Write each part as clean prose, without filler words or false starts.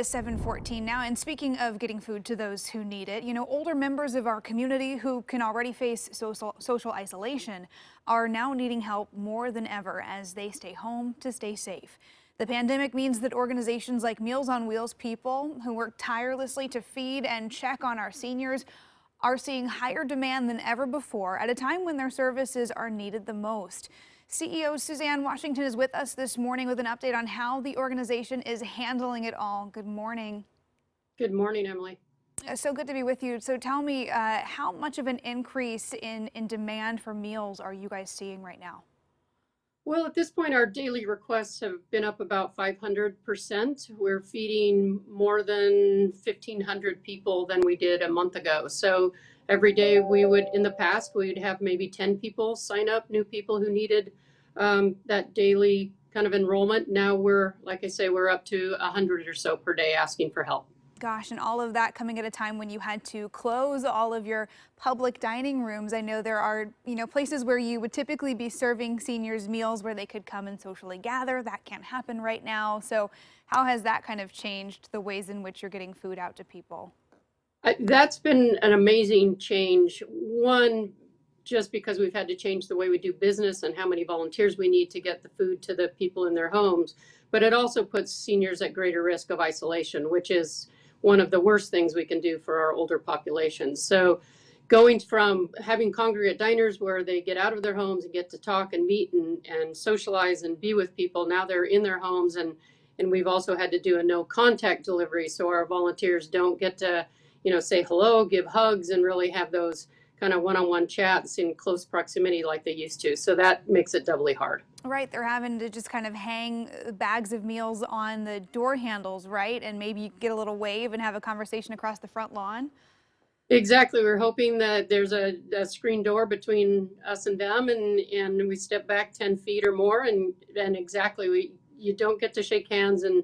7:14 now, and speaking of getting food to those who need it, older members of our community who can already face social isolation are now needing help more than ever as they stay home to stay safe. The pandemic means that organizations like Meals on Wheels people who work tirelessly to feed and check on our seniors are seeing higher demand than ever before at a time when their services are needed the most. CEO Suzanne Washington is with us this morning with an update on how the organization is handling it all. Good morning. Good morning, Emily. So good to be with you. So tell me, how much of an increase in demand for meals are you guys seeing right now? Well, at this point, our daily requests have been up about 500%. We're feeding more than 1,500 people than we did a month ago. So every day in the past, we'd have maybe 10 people sign up, new people who needed that daily kind of enrollment. Now like I say, we're up to 100 or so per day asking for help. Gosh, and all of that coming at a time when you had to close all of your public dining rooms. I know there are, places where you would typically be serving seniors meals where they could come and socially gather. That can't happen right now. So how has that kind of changed the ways in which you're getting food out to people? That's been an amazing change. One, just because we've had to change the way we do business and how many volunteers we need to get the food to the people in their homes. But it also puts seniors at greater risk of isolation, which is one of the worst things we can do for our older population. So going from having congregate diners where they get out of their homes and get to talk and meet and socialize and be with people, now they're in their homes, and we've also had to do a no contact delivery so our volunteers don't get to say hello, give hugs, and really have those kind of one-on-one chats in close proximity like they used to. So that makes it doubly hard. Right, they're having to just kind of hang bags of meals on the door handles, right? And maybe you get a little wave and have a conversation across the front lawn. Exactly. We're hoping that there's a screen door between us and them, and we step back 10 feet or more, and exactly, you don't get to shake hands and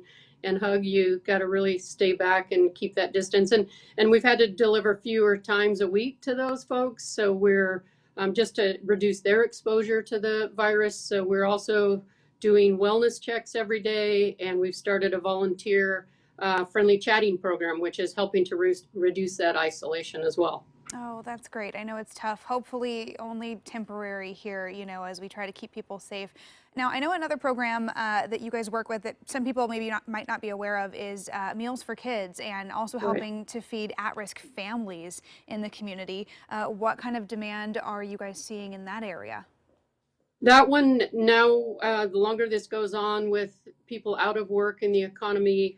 hug. You got to really stay back and keep that distance. And we've had to deliver fewer times a week to those folks, so we're just to reduce their exposure to the virus. So we're also doing wellness checks every day, and we've started a volunteer friendly chatting program, which is helping to reduce that isolation as well. Oh, that's great. I know it's tough. Hopefully only temporary here, as we try to keep people safe. Now, I know another program that you guys work with that some people might not be aware of is Meals for Kids, and also Right. helping to feed at-risk families in the community. What kind of demand are you guys seeing in that area? That one now, the longer this goes on with people out of work and the economy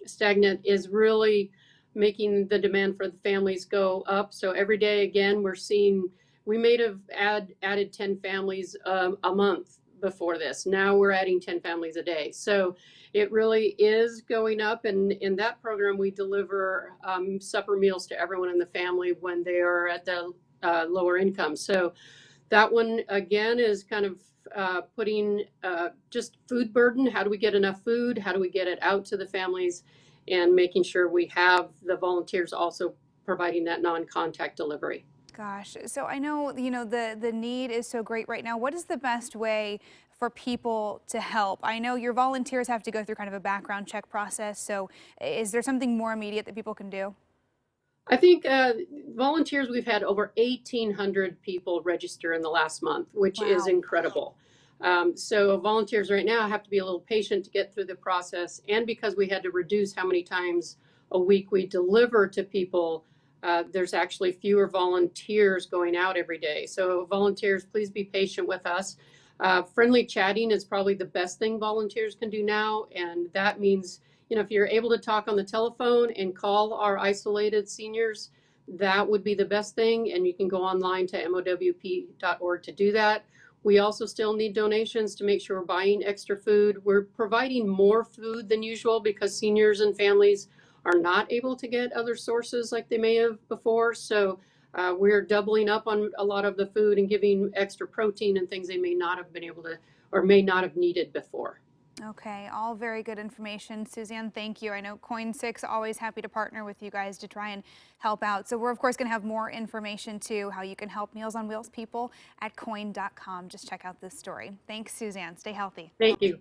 stagnant, is really making the demand for the families go up. So every day, again, we're seeing we may have added 10 families a month before this. Now we're adding 10 families a day. So it really is going up. And in that program, we deliver supper meals to everyone in the family when they are at the lower income. So that one again is kind of putting just food burden. How do we get enough food? How do we get it out to the families? And making sure we have the volunteers also providing that non-contact delivery. Gosh, so I know, the need is so great right now. What is the best way for people to help? I know your volunteers have to go through kind of a background check process. So is there something more immediate that people can do? I think volunteers, we've had over 1,800 people register in the last month, which is Wow. incredible. So volunteers right now have to be a little patient to get through the process. And because we had to reduce how many times a week we deliver to people, there's actually fewer volunteers going out every day. So volunteers, please be patient with us. Friendly chatting is probably the best thing volunteers can do now. And that means if you're able to talk on the telephone and call our isolated seniors, that would be the best thing. And you can go online to mowp.org to do that. We also still need donations to make sure we're buying extra food. We're providing more food than usual because seniors and families are not able to get other sources like they may have before. So we're doubling up on a lot of the food and giving extra protein and things they may not have been able to or may not have needed before. Okay, all very good information. Suzanne, thank you. I know Coin6 always happy to partner with you guys to try and help out. So we're of course going to have more information too, how you can help Meals on Wheels people at coin.com. Just check out this story. Thanks, Suzanne. Stay healthy. Thank you.